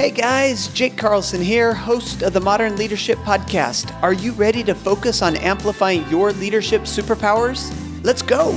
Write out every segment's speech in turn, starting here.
Hey guys, Jake Carlson here, host of the Modern Leadership Podcast. Are you ready to focus on amplifying your leadership superpowers? Let's go!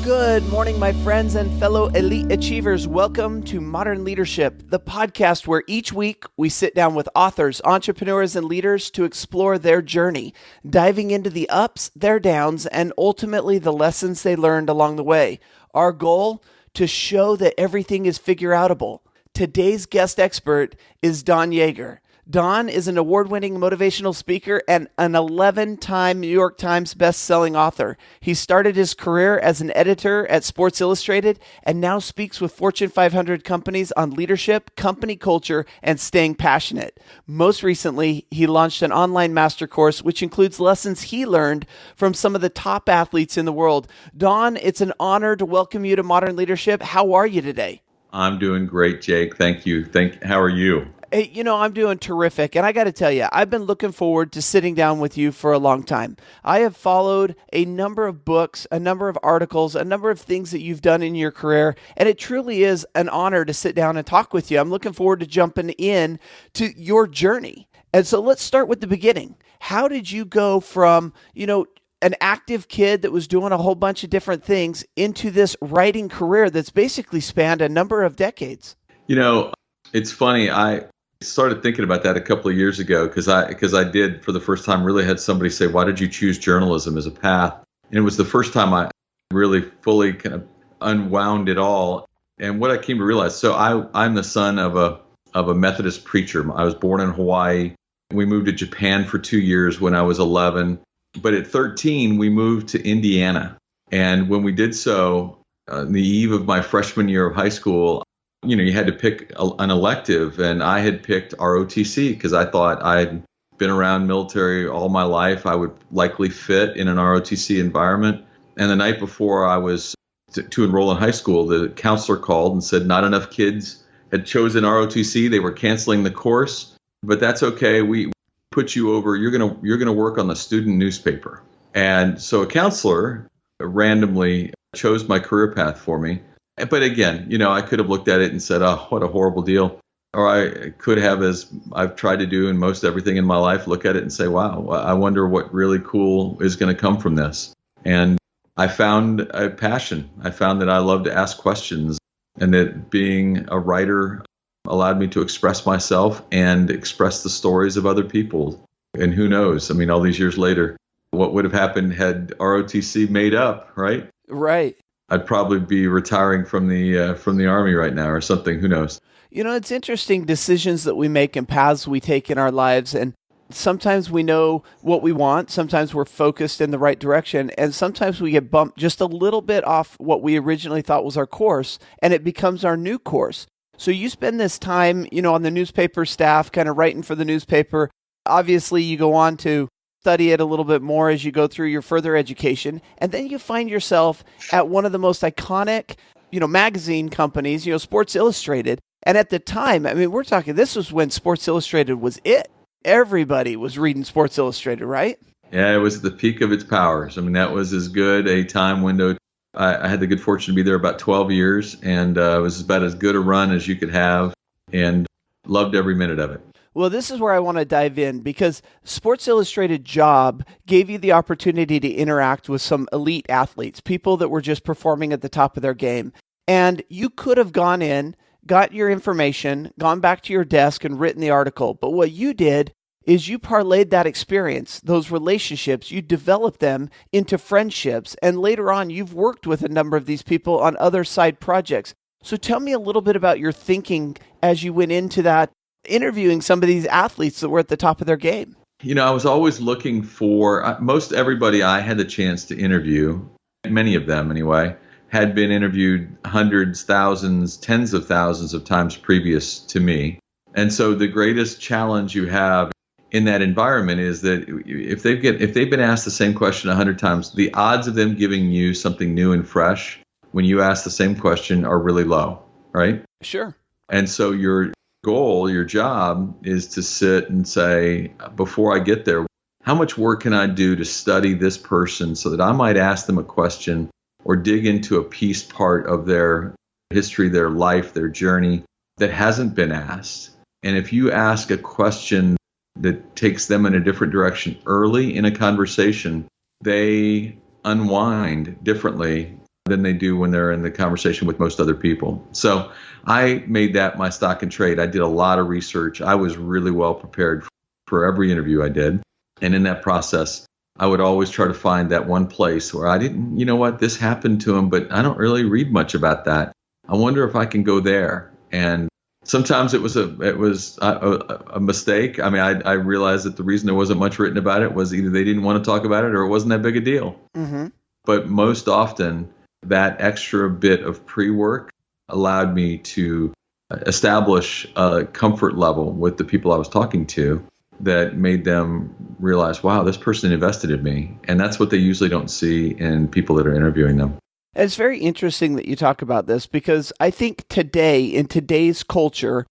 Good morning, my friends and fellow elite achievers. Welcome to Modern Leadership, the podcast where each week we sit down with authors, entrepreneurs, and leaders to explore their journey, diving into the ups, their downs, and ultimately the lessons they learned along the way. Our goal? To show that everything is figure-outable. Today's guest expert is Don Yaeger. Don is an award-winning motivational speaker and an 11-time New York Times Bestselling author. He started his career as an editor at Sports Illustrated and now speaks with Fortune 500 companies on leadership, company culture, and staying passionate. Most recently, he launched an online master course which includes lessons he learned from some of the top athletes in the world. Don, it's an honor to welcome you to Modern Leadership. How are you today? I'm doing great, Jake. Thank you. How are you? Hey, I'm doing terrific. And I got to tell you, I've been looking forward to sitting down with you for a long time. I have followed a number of books, a number of articles, a number of things that you've done in your career. And it truly is an honor to sit down and talk with you. I'm looking forward to jumping in to your journey. And so let's start with the beginning. How did you go from, an active kid that was doing a whole bunch of different things into this writing career that's basically spanned a number of decades? It's funny. I started thinking about that a couple of years ago because I did, for the first time, really had somebody say, why did you choose journalism as a path? And it was the first time I really fully kind of unwound it all. And what I came to realize, so I'm the son of a Methodist preacher. I was born in Hawaii. We moved to Japan for 2 years when I was 11. But at 13, we moved to Indiana. And when we did so, on the eve of my freshman year of high school, you had to pick an elective, and I had picked ROTC because I thought I'd been around military all my life. I would likely fit in an ROTC environment. And the night before I was to enroll in high school, the counselor called and said not enough kids had chosen ROTC. They were canceling the course, but that's okay. We put you over. You're gonna work on the student newspaper. And so a counselor randomly chose my career path for me. But again, I could have looked at it and said, oh, what a horrible deal. Or I could have, as I've tried to do in most everything in my life, look at it and say, wow, I wonder what really cool is going to come from this. And I found a passion. I found that I love to ask questions, and that being a writer allowed me to express myself and express the stories of other people. And who knows? All these years later, what would have happened had ROTC made up, right? Right. I'd probably be retiring from the Army right now or something. Who knows? It's interesting decisions that we make and paths we take in our lives. And sometimes we know what we want. Sometimes we're focused in the right direction. And sometimes we get bumped just a little bit off what we originally thought was our course, and it becomes our new course. So you spend this time, on the newspaper staff, kind of writing for the newspaper. Obviously, you go on to study it a little bit more as you go through your further education. And then you find yourself at one of the most iconic, magazine companies, Sports Illustrated. And at the time, we're talking, this was when Sports Illustrated was it. Everybody was reading Sports Illustrated, right? Yeah, it was the peak of its powers. That was as good a time window. I had the good fortune to be there about 12 years, and it was about as good a run as you could have, and loved every minute of it. Well, this is where I want to dive in, because Sports Illustrated job gave you the opportunity to interact with some elite athletes, people that were just performing at the top of their game. And you could have gone in, got your information, gone back to your desk and written the article. But what you did is you parlayed that experience, those relationships, you developed them into friendships. And later on, you've worked with a number of these people on other side projects. So tell me a little bit about your thinking as you went into that, interviewing some of these athletes that were at the top of their game. I was always looking for, most everybody I had the chance to interview, many of them anyway, had been interviewed hundreds, thousands, tens of thousands of times previous to me. And so the greatest challenge you have in that environment is that if they've been asked the same question 100 times, the odds of them giving you something new and fresh when you ask the same question are really low, right? Sure. And so your goal, your job is to sit and say, before I get there, how much work can I do to study this person so that I might ask them a question or dig into a piece part of their history, their life, their journey that hasn't been asked. And if you ask a question that takes them in a different direction early in a conversation, they unwind differently than they do when they're in the conversation with most other people. So I made that my stock and trade. I did a lot of research. I was really well prepared for every interview I did. And in that process, I would always try to find that one place where I didn't, you know what, this happened to him, but I don't really read much about that. I wonder if I can go there. And sometimes it was a mistake. I mean, I realized that the reason there wasn't much written about it was either they didn't want to talk about it or it wasn't that big a deal. Mm-hmm. But most often, that extra bit of pre-work allowed me to establish a comfort level with the people I was talking to that made them realize, wow, this person invested in me. And that's what they usually don't see in people that are interviewing them. It's very interesting that you talk about this because I think today, in today's culture,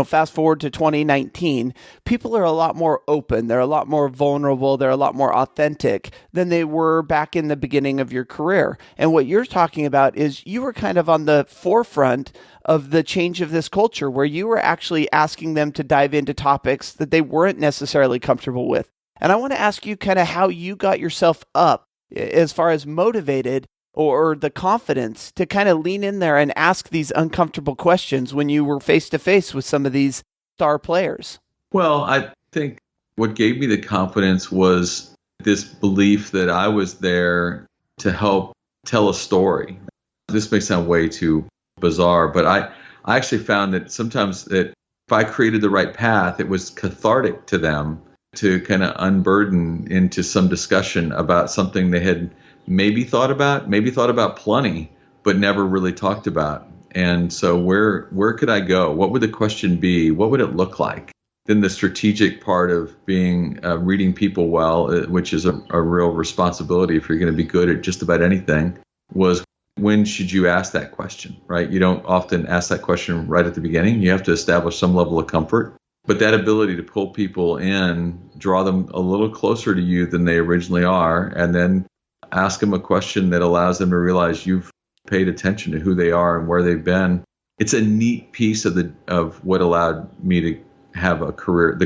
fast forward to 2019, people are a lot more open. They're a lot more vulnerable. They're a lot more authentic than they were back in the beginning of your career. And what you're talking about is you were kind of on the forefront of the change of this culture where you were actually asking them to dive into topics that they weren't necessarily comfortable with. And I want to ask you kind of how you got yourself up as far as motivated or the confidence to kind of lean in there and ask these uncomfortable questions when you were face to face with some of these star players? Well, I think what gave me the confidence was this belief that I was there to help tell a story. This may sound way too bizarre, but I actually found that sometimes that if I created the right path, it was cathartic to them to kind of unburden into some discussion about something they had maybe thought about plenty, but never really talked about. And so where could I go? What would the question be? What would it look like? Then the strategic part of being reading people well, which is a real responsibility if you're going to be good at just about anything, was when should you ask that question, right? You don't often ask that question right at the beginning. You have to establish some level of comfort. But that ability to pull people in, draw them a little closer to you than they originally are, and then ask them a question that allows them to realize you've paid attention to who they are and where they've been. It's a neat piece of what allowed me to have the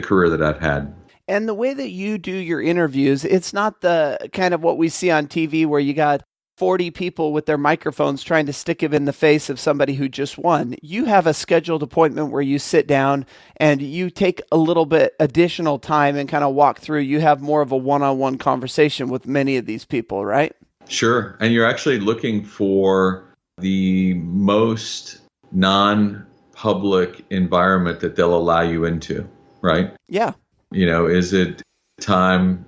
career that I've had. And the way that you do your interviews, it's not the kind of what we see on TV where you got 40 people with their microphones trying to stick it in the face of somebody who just won. You have a scheduled appointment where you sit down and you take a little bit additional time and kind of walk through. You have more of a one-on-one conversation with many of these people, right? Sure. And you're actually looking for the most non-public environment that they'll allow you into, right? Yeah. Is it time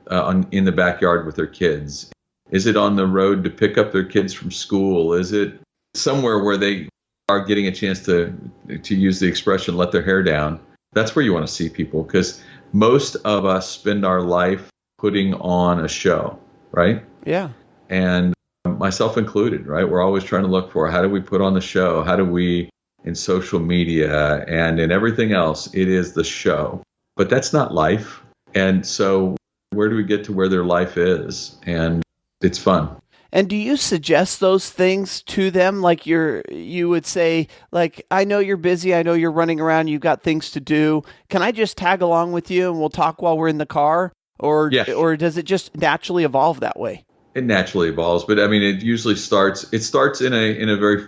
in the backyard with their kids? Is it on the road to pick up their kids from school? Is it somewhere where they are getting a chance to use the expression, let their hair down? That's where you want to see people, because most of us spend our life putting on a show, right? Yeah. And myself included, right? We're always trying to look for, how do we put on the show? How do we, in social media and in everything else, it is the show. But that's not life. And so where do we get to where their life is? And it's fun. And do you suggest those things to them? Like you would say, like, I know you're busy. I know you're running around. You've got things to do. Can I just tag along with you and we'll talk while we're in the car? Or does it just naturally evolve that way? It naturally evolves. But I mean, it usually starts in a very,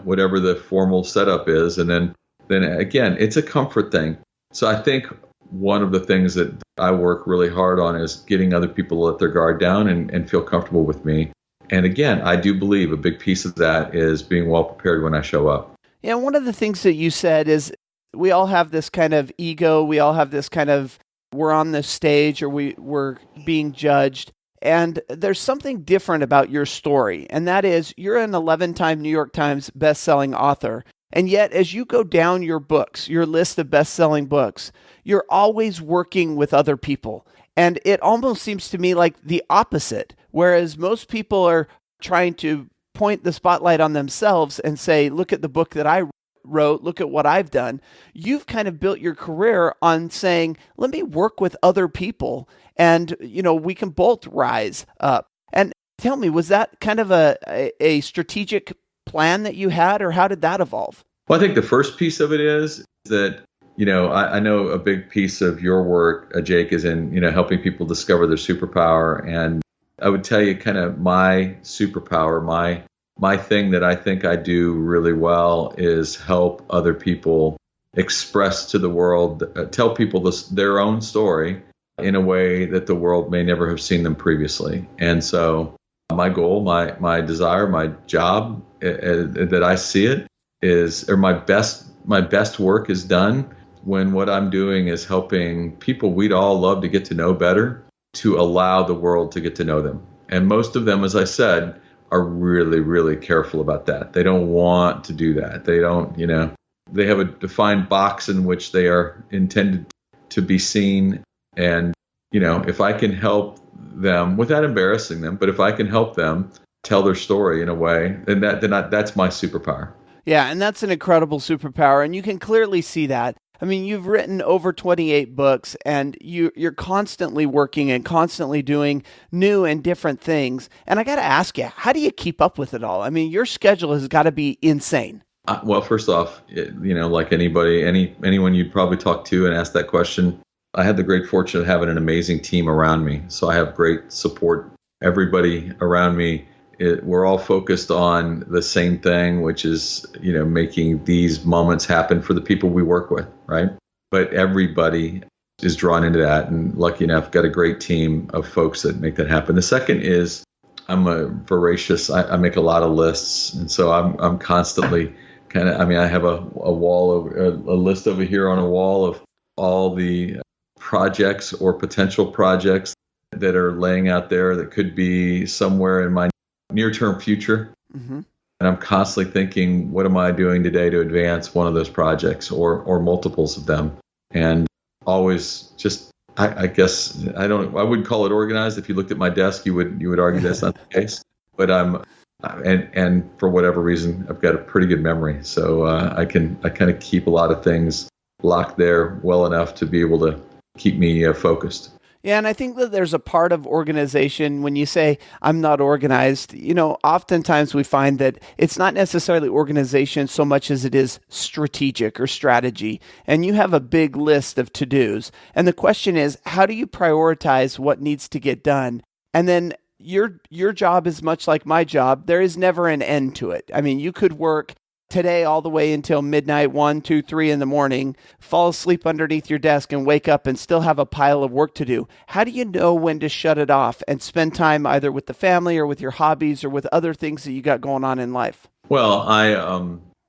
whatever the formal setup is. And then again, it's a comfort thing. So I think one of the things that I work really hard on is getting other people to let their guard down and feel comfortable with me. And again, I do believe a big piece of that is being well prepared when I show up. Yeah, one of the things that you said is we all have this kind of ego. We all have this kind of, we're on this stage or we're being judged. And there's something different about your story. And that is you're an 11-time New York Times bestselling author. And yet, as you go down your books, your list of best-selling books, you're always working with other people. And it almost seems to me like the opposite. Whereas most people are trying to point the spotlight on themselves and say, look at the book that I wrote, look at what I've done. You've kind of built your career on saying, let me work with other people and, we can both rise up. And tell me, was that kind of a strategic plan that you had, or how did that evolve? Well, I think the first piece of it is that, I know a big piece of your work, Jake, is in, helping people discover their superpower. And I would tell you kind of my superpower, my thing that I think I do really well is help other people express to the world, tell people their own story in a way that the world may never have seen them previously. And so my goal, my desire, my job, that I see it is, or my best work is done when what I'm doing is helping people we'd all love to get to know better, to allow the world to get to know them. And most of them, as I said, are really, really careful about that. They don't want to do that. They don't, they have a defined box in which they are intended to be seen. And, if I can help them without embarrassing them, but if I can help them tell their story in a way, then that's my superpower. Yeah, and that's an incredible superpower, and you can clearly see that. I mean, you've written over 28 books, and you're constantly working and constantly doing new and different things. And I got to ask you, how do you keep up with it all? I mean, your schedule has got to be insane. Well, first off, like anybody, anyone you'd probably talk to and ask that question, I had the great fortune of having an amazing team around me. So I have great support. Everybody around me, we're all focused on the same thing, which is, making these moments happen for the people we work with, right? But everybody is drawn into that. And lucky enough, got a great team of folks that make that happen. The second is I'm I make a lot of lists. And so I'm constantly I have a list over here on a wall of all the projects or potential projects that are laying out there that could be somewhere in my near-term future. Mm-hmm. And I'm constantly thinking, what am I doing today to advance one of those projects or multiples of them? And always just, I guess, I wouldn't call it organized. If you looked at my desk, you would argue that's not the case. But and for whatever reason, I've got a pretty good memory. So I kind of keep a lot of things locked there well enough to be able to keep me focused. Yeah, and I think that there's a part of organization when you say, I'm not organized, oftentimes we find that it's not necessarily organization so much as it is strategic or strategy. And you have a big list of to-dos. And the question is, how do you prioritize what needs to get done? And then your job is much like my job. There is never an end to it. I mean, you could work today all the way until midnight, 1, 2, 3 in the morning, fall asleep underneath your desk and wake up and still have a pile of work to do. How do you know when to shut it off and spend time either with the family or with your hobbies or with other things that you got going on in life? Well,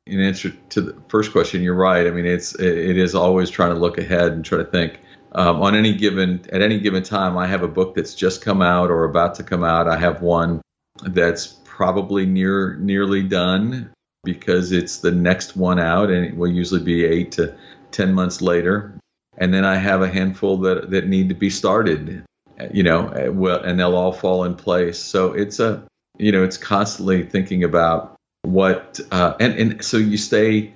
in answer to the first question, you're right. I mean, it is always trying to look ahead and try to think. At any given time, I have a book that's just come out or about to come out. I have one that's probably nearly done, because it's the next one out, and it will usually be 8 to 10 months later. And then I have a handful that need to be started, and they'll all fall in place. So it's it's constantly thinking about what, and so you stay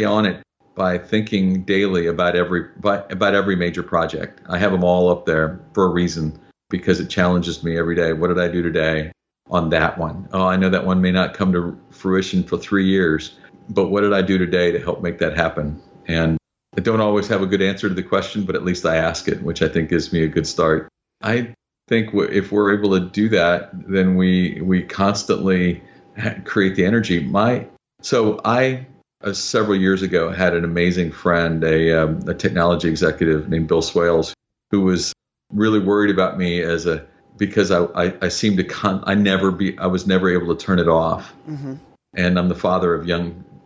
on it by thinking daily about every major project. I have them all up there for a reason, because it challenges me every day. What did I do today on that one? Oh, I know that one may not come to fruition for 3 years, but what did I do today to help make that happen? And I don't always have a good answer to the question, but at least I ask it, which I think gives me a good start. I think if we're able to do that, then we constantly create the energy. So I several years ago had an amazing friend, a technology executive named Bill Swales, who was really worried about me because I seemed to I was never able to turn it off. Mm-hmm. And I'm the father of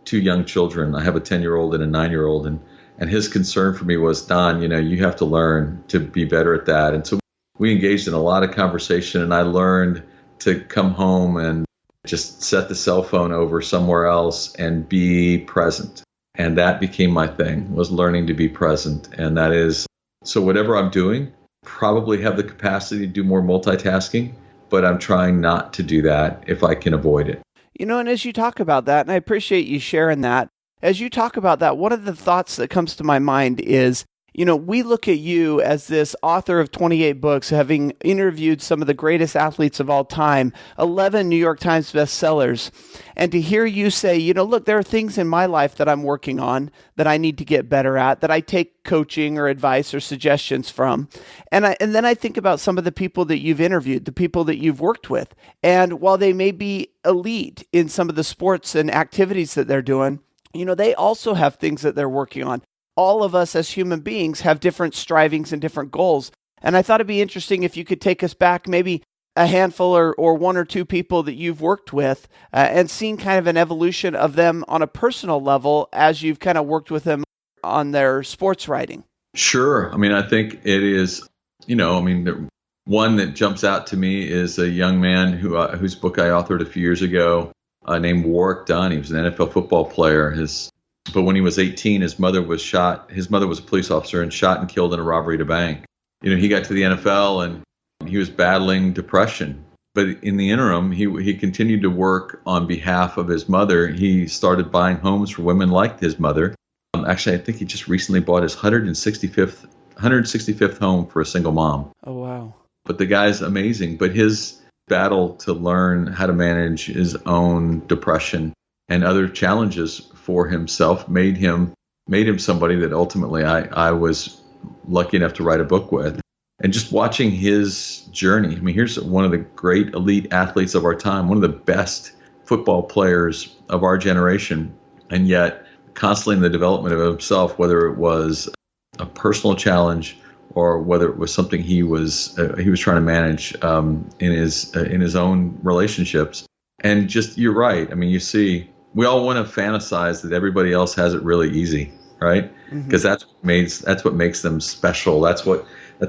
two young children. I have a 10-year-old and a 9-year-old, and his concern for me was, Don, you have to learn to be better at that. And so we engaged in a lot of conversation, and I learned to come home and just set the cell phone over somewhere else and be present. And that became my thing, was learning to be present. And that is, so whatever I'm doing, probably have the capacity to do more multitasking, but I'm trying not to do that if I can avoid it. And as you talk about that, and I appreciate you sharing that, as you talk about that, one of the thoughts that comes to my mind is, We look at you as this author of 28 books, having interviewed some of the greatest athletes of all time, 11 New York Times bestsellers. And to hear you say, look, there are things in my life that I'm working on that I need to get better at, that I take coaching or advice or suggestions from. And then I think about some of the people that you've interviewed, the people that you've worked with. And while they may be elite in some of the sports and activities that they're doing, they also have things that they're working on. All of us as human beings have different strivings and different goals. And I thought it'd be interesting if you could take us back maybe a handful or one or two people that you've worked with and seen kind of an evolution of them on a personal level as you've kind of worked with them on their sports writing. Sure. I mean, I think it is, the one that jumps out to me is a young man whose book I authored a few years ago named Warwick Dunn. He was an NFL football player. But when he was 18, his mother was shot. His mother was a police officer and shot and killed in a robbery at a bank. He got to the NFL and he was battling depression. But in the interim, he continued to work on behalf of his mother. He started buying homes for women like his mother. Actually, I think he just recently bought his 165th home for a single mom. Oh, wow. But the guy's amazing. But his battle to learn how to manage his own depression and other challenges for himself made him somebody that ultimately I was lucky enough to write a book with. And just watching his journey, I mean, here's one of the great elite athletes of our time, one of the best football players of our generation, and yet constantly in the development of himself, whether it was a personal challenge or whether it was something he was trying to manage in his own relationships. And just, you're right. I mean, you see, we all want to fantasize that everybody else has it really easy, right? Because that's what makes them special. That's what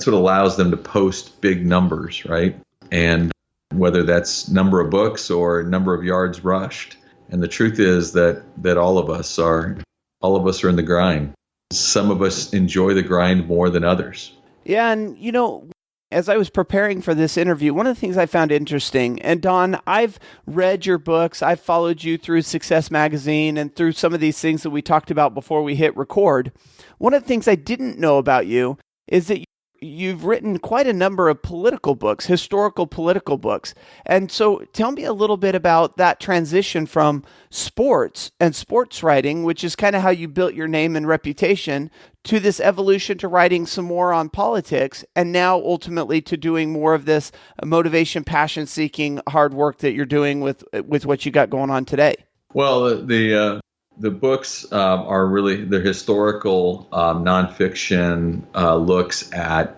allows them to post big numbers, right? And whether that's number of books or number of yards rushed. And the truth is that all of us are in the grind. Some of us enjoy the grind more than others. Yeah, and as I was preparing for this interview, one of the things I found interesting, and Don, I've read your books, I've followed you through Success Magazine and through some of these things that we talked about before we hit record. One of the things I didn't know about you is that you've written quite a number of political books, historical political books. And so tell me a little bit about that transition from sports and sports writing, which is kind of how you built your name and reputation, to this evolution to writing some more on politics, and now ultimately to doing more of this motivation, passion-seeking hard work that you're doing with what you got going on today. Well, the books are really the historical nonfiction looks at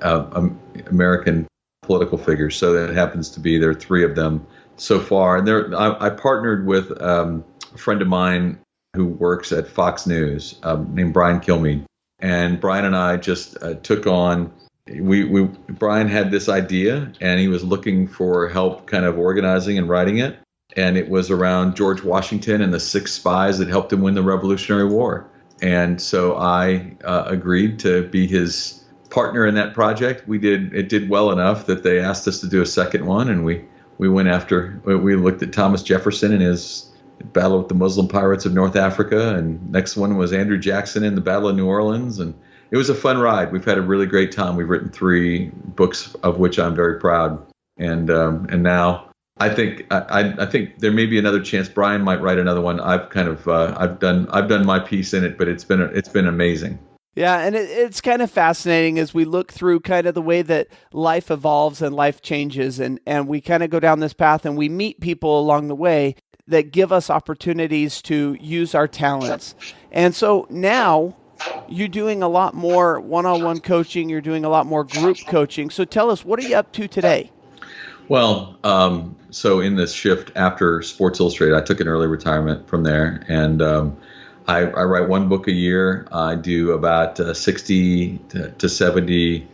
American political figures. So that happens to be, there are three of them so far. And I partnered with a friend of mine who works at Fox News named Brian Kilmeade. And Brian and I just took on, Brian had this idea and he was looking for help kind of organizing and writing it. And it was around George Washington and the 6 spies that helped him win the Revolutionary War. And so I agreed to be his partner in that project. It did well enough that they asked us to do a second one. And we looked at Thomas Jefferson and his battle with the Muslim pirates of North Africa. And next one was Andrew Jackson in the Battle of New Orleans. And it was a fun ride. We've had a really great time. We've written 3 books of which I'm very proud. And now I think there may be another chance. Brian might write another one. I've done my piece in it, but it's been amazing. Yeah, and it's kind of fascinating as we look through kind of the way that life evolves and life changes, and we kind of go down this path and we meet people along the way that give us opportunities to use our talents. And so now you're doing a lot more one-on-one coaching. You're doing a lot more group coaching. So tell us, what are you up to today? Well, so in this shift after Sports Illustrated, I took an early retirement from there, and I write 1 book a year. I do about 60 to 70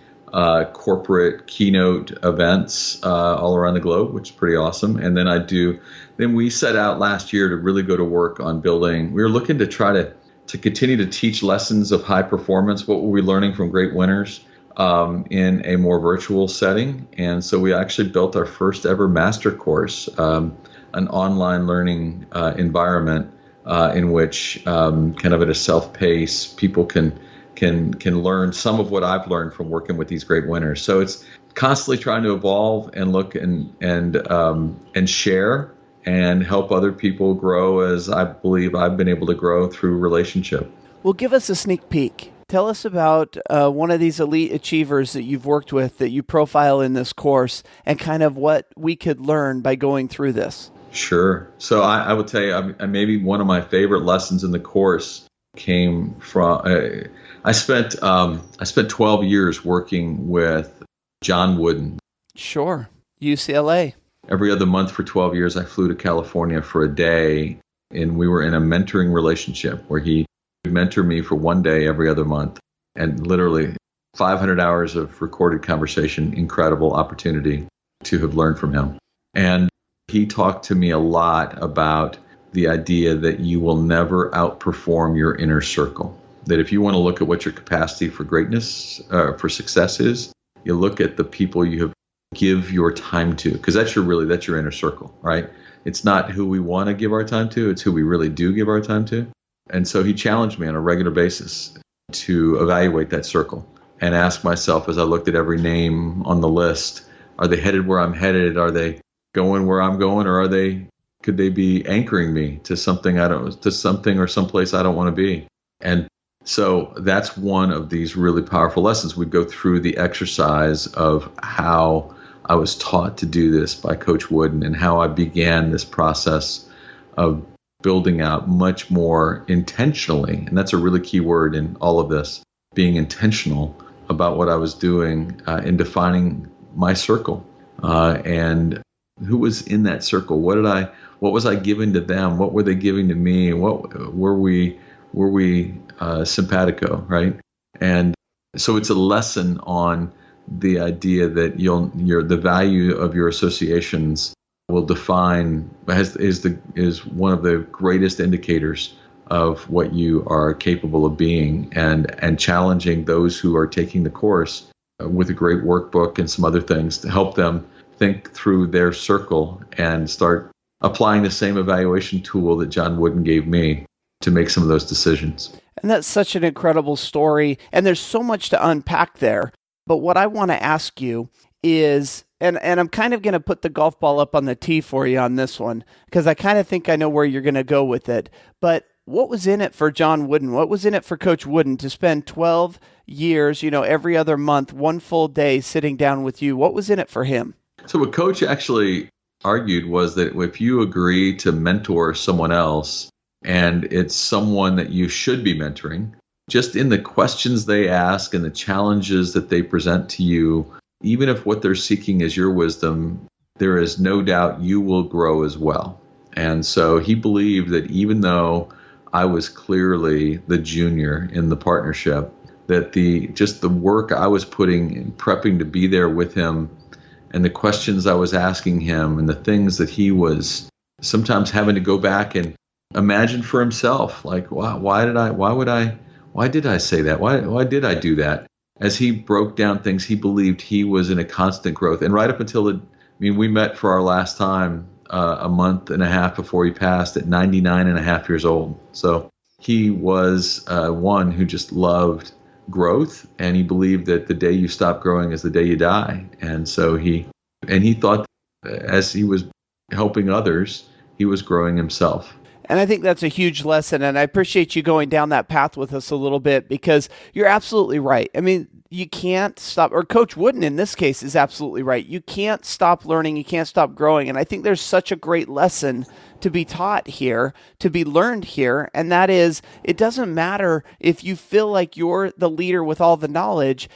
corporate keynote events all around the globe, which is pretty awesome. And then we set out last year to really go to work on building. We were looking to try to continue to teach lessons of high performance. What were we learning from great winners? In a more virtual setting. And so we actually built our first ever master course, an online learning environment in which kind of at a self-pace, people can can learn some of what I've learned from working with these great winners. So it's constantly trying to evolve and look and share and help other people grow, as I believe I've been able to grow through relationship. Well, give us a sneak peek. Tell us about one of these elite achievers that you've worked with that you profile in this course, and kind of what we could learn by going through this. Sure. So I will tell you, maybe one of my favorite lessons in the course came from, I spent 12 years working with John Wooden. Sure. UCLA. Every other month for 12 years, I flew to California for a day, and we were in a mentoring relationship where he would mentor me for one day every other month, and literally 500 hours of recorded conversation, incredible opportunity to have learned from him. And he talked to me a lot about the idea that you will never outperform your inner circle. That if you want to look at what your capacity for greatness, for success is, you look at the people you have give your time to, because that's your inner circle, right? It's not who we want to give our time to, it's who we really do give our time to. And so he challenged me on a regular basis to evaluate that circle and ask myself, as I looked at every name on the list, are they headed where I'm headed? Are they going where I'm going? Or could they be anchoring me to something or someplace I don't want to be? And so that's one of these really powerful lessons. We go through the exercise of how I was taught to do this by Coach Wooden, and how I began this process of building out much more intentionally. And that's a really key word in all of this, being intentional about what I was doing in defining my circle and who was in that circle. What was I giving to them? What were they giving to me? What were we simpatico, right? And so it's a lesson on the idea that the value of your associations will define is one of the greatest indicators of what you are capable of being, and challenging those who are taking the course with a great workbook and some other things to help them think through their circle and start applying the same evaluation tool that John Wooden gave me to make some of those decisions. And that's such an incredible story, and there's so much to unpack there. But what I want to ask you is, and I'm kind of going to put the golf ball up on the tee for you on this one, because I kind of think I know where you're going to go with it. But what was in it for John Wooden? What was in it for Coach Wooden to spend 12 years, every other month, one full day sitting down with you? What was in it for him? So what Coach actually argued was that if you agree to mentor someone else, and it's someone that you should be mentoring, just in the questions they ask and the challenges that they present to you, even if what they're seeking is your wisdom, there is no doubt you will grow as well. And so he believed that even though I was clearly the junior in the partnership, that the work I was putting in prepping to be there with him, and the questions I was asking him, and the things that he was sometimes having to go back and imagine for himself, like, why did I say that? Why did I do that? As he broke down things, he believed he was in a constant growth. And right up until we met for our last time a month and a half before he passed at 99 and a half years old. So he was one who just loved growth, and he believed that the day you stop growing is the day you die. And so he thought as he was helping others, he was growing himself. And I think that's a huge lesson, and I appreciate you going down that path with us a little bit, because you're absolutely right. I mean, you can't stop, or Coach Wooden in this case is absolutely right. You can't stop learning, you can't stop growing, and I think there's such a great lesson to be taught here, to be learned here, and that is, it doesn't matter if you feel like you're the leader with all the knowledge,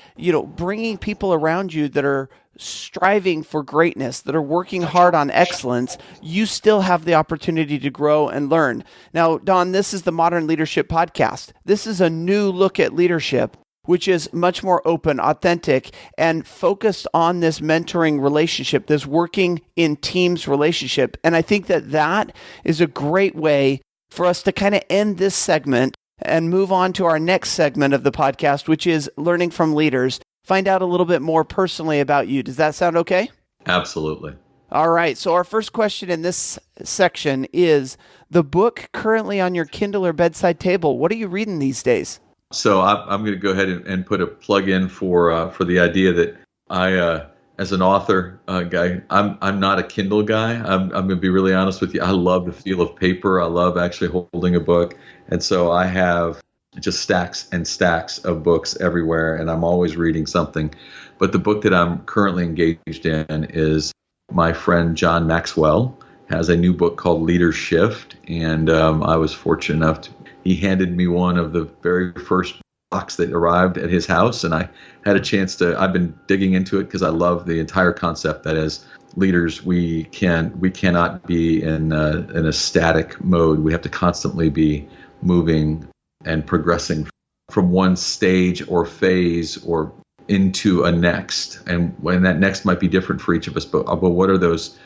bringing people around you that are striving for greatness, that are working hard on excellence, you still have the opportunity to grow and learn. Now, Don, this is the Modern Leadership Podcast. This is a new look at leadership, which is much more open, authentic, and focused on this mentoring relationship, this working in teams relationship. And I think that is a great way for us to kind of end this segment and move on to our next segment of the podcast, which is learning from leaders. Find out a little bit more personally about you. Does that sound okay? Absolutely. All right. So our first question in this section is the book currently on your Kindle or bedside table. What are you reading these days? So I'm going to go ahead and put a plug in for the idea that as an author guy, I'm not a Kindle guy. I'm going to be really honest with you. I love the feel of paper. I love actually holding a book, and so I have just stacks and stacks of books everywhere, and I'm always reading something. But the book that I'm currently engaged in is my friend John Maxwell has a new book called Leader Shift, and I was fortunate enough he handed me one of the very first box that arrived at his house, and I had a chance I've been digging into it because I love the entire concept that as leaders we cannot be in a static mode. We have to constantly be moving and progressing from one stage or phase or into a next, and when that next might be different for each of us, but what are those?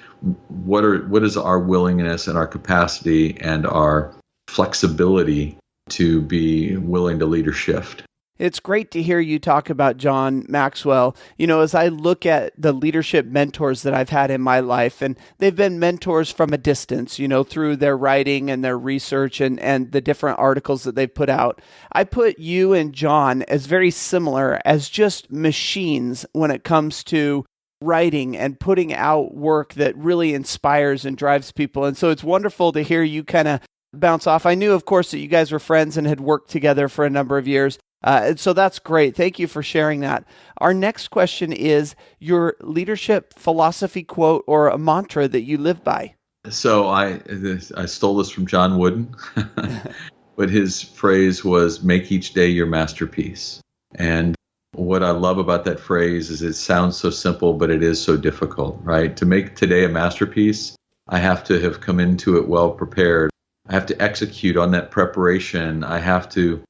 What is our willingness and our capacity and our flexibility to be willing to lead or shift? It's great to hear you talk about John Maxwell. As I look at the leadership mentors that I've had in my life, and they've been mentors from a distance, through their writing and their research and the different articles that they've put out. I put you and John as very similar as just machines when it comes to writing and putting out work that really inspires and drives people. And so it's wonderful to hear you kind of bounce off. I knew, of course, that you guys were friends and had worked together for a number of years. And so that's great. Thank you for sharing that. Our next question is your leadership philosophy quote or a mantra that you live by. So I stole this from John Wooden, but his phrase was, "Make each day your masterpiece." And what I love about that phrase is it sounds so simple, but it is so difficult, right? To make today a masterpiece, I have to have come into it well prepared. I have to execute on that preparation. I have to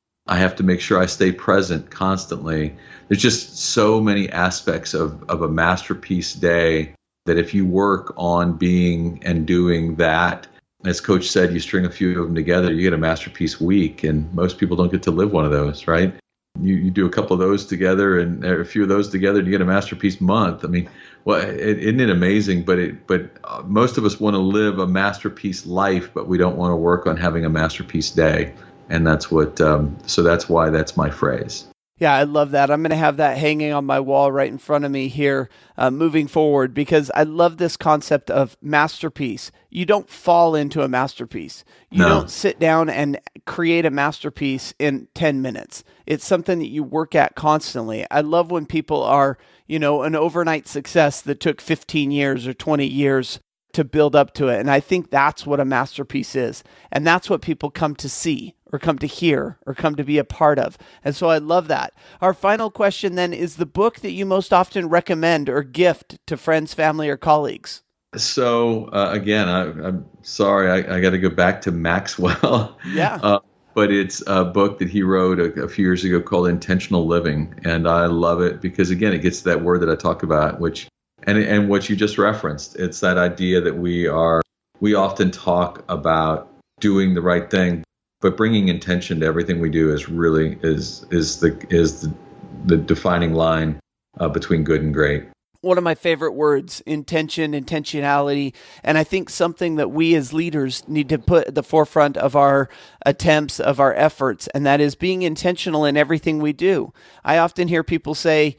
make sure I stay present constantly. There's just so many aspects of a masterpiece day that if you work on being and doing that, as Coach said, you string a few of them together, you get a masterpiece week, and most people don't get to live one of those, right? You do a couple of those together and a few of those together, and you get a masterpiece month. I mean, well, isn't it amazing? But most of us want to live a masterpiece life, but we don't want to work on having a masterpiece day. And that's what, so that's why that's my phrase. Yeah, I love that. I'm going to have that hanging on my wall right in front of me here moving forward, because I love this concept of masterpiece. You don't fall into a masterpiece. You don't sit down and create a masterpiece in 10 minutes. It's something that you work at constantly. I love when people are, an overnight success that took 15 years or 20 years to build up to it. And I think that's what a masterpiece is. And that's what people come to see or come to hear or come to be a part of. And so I love that. Our final question then is the book that you most often recommend or gift to friends, family, or colleagues. So again, I'm sorry, I got to go back to Maxwell. Yeah. But it's a book that he wrote a few years ago called Intentional Living. And I love it because, again, it gets to that word that I talk about, which and what you just referenced. It's that idea that we often talk about doing the right thing, but bringing intention to everything we do is really the defining line between good and great. One of my favorite words, intention, intentionality, and I think something that we as leaders need to put at the forefront of our attempts, of our efforts, and that is being intentional in everything we do. I often hear people say,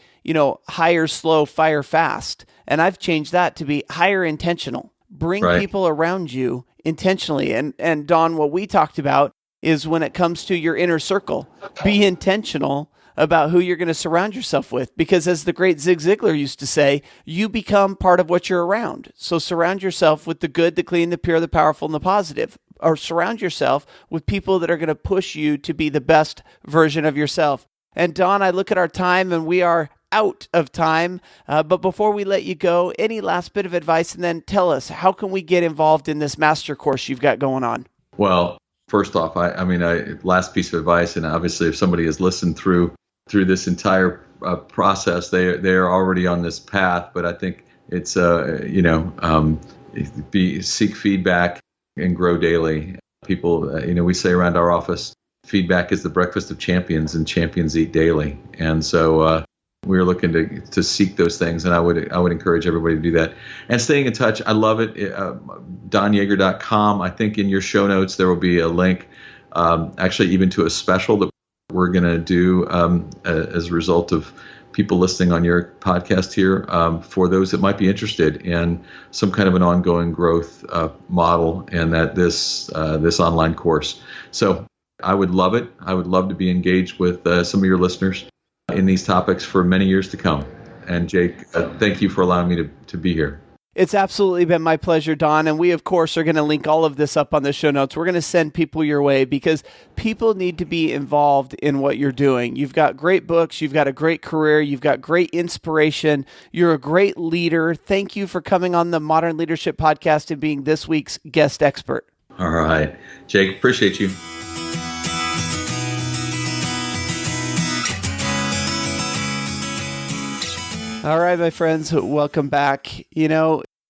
hire slow, fire fast, and I've changed that to be hire intentional. Bring people around you intentionally. And Don, what we talked about is when it comes to your inner circle, be intentional about who you're going to surround yourself with. Because as the great Zig Ziglar used to say, you become part of what you're around. So surround yourself with the good, the clean, the pure, the powerful, and the positive. Or surround yourself with people that are going to push you to be the best version of yourself. And Don, I look at our time and we are out of time. But before we let you go, any last bit of advice, and then tell us, how can we get involved in this master course you've got going on? Well, first off, last piece of advice, and obviously if somebody has listened through this entire process, they're already on this path. But I think it's seek feedback and grow daily. People, we say around our office, feedback is the breakfast of champions, and champions eat daily. And so we're looking to seek those things, and I would encourage everybody to do that. And staying in touch, I love it. DonYaeger.com. I think in your show notes there will be a link, actually even to a special that we're going to do as a result of people listening on your podcast here, for those that might be interested in some kind of an ongoing growth model, and that this online course. So I would love it. I would love to be engaged with some of your listeners in these topics for many years to come. And Jake, thank you for allowing me to be here. It's absolutely been my pleasure, Don. And we, of course, are going to link all of this up on the show notes. We're going to send people your way because people need to be involved in what you're doing. You've got great books. You've got a great career. You've got great inspiration. You're a great leader. Thank you for coming on the Modern Leadership Podcast and being this week's guest expert. All right. Jake, appreciate you. All right, my friends, welcome back.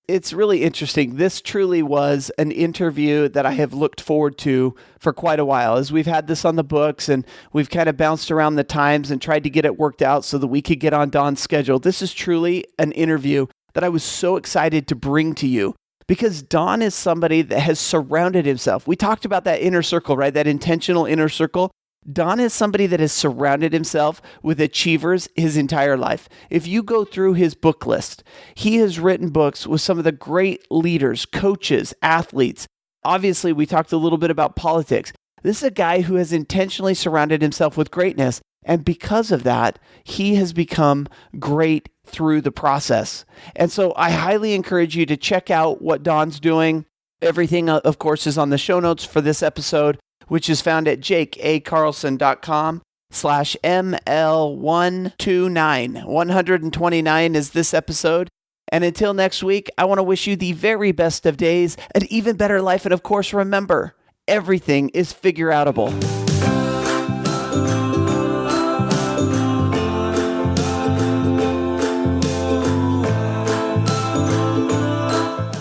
It's really interesting. This truly was an interview that I have looked forward to for quite a while, as we've had this on the books and we've kind of bounced around the times and tried to get it worked out so that we could get on Don's schedule. This is truly an interview that I was so excited to bring to you because Don is somebody that has surrounded himself. We talked about that inner circle, right? That intentional inner circle. Don is somebody that has surrounded himself with achievers his entire life. If you go through his book list, he has written books with some of the great leaders, coaches, athletes. Obviously, we talked a little bit about politics. This is a guy who has intentionally surrounded himself with greatness. And because of that, he has become great through the process. And so I highly encourage you to check out what Don's doing. Everything, of course, is on the show notes for this episode, which is found at jakeacarlson.com/ML129. 129 is this episode. And until next week, I want to wish you the very best of days, an even better life. And of course, remember, everything is figure-outable.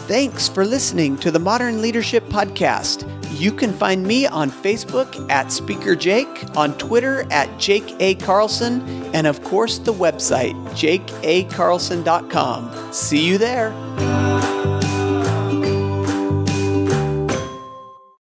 Thanks for listening to the Modern Leadership Podcast. You can find me on Facebook at Speaker Jake, on Twitter at Jake A. Carlson, and of course the website, jakeacarlson.com. See you there.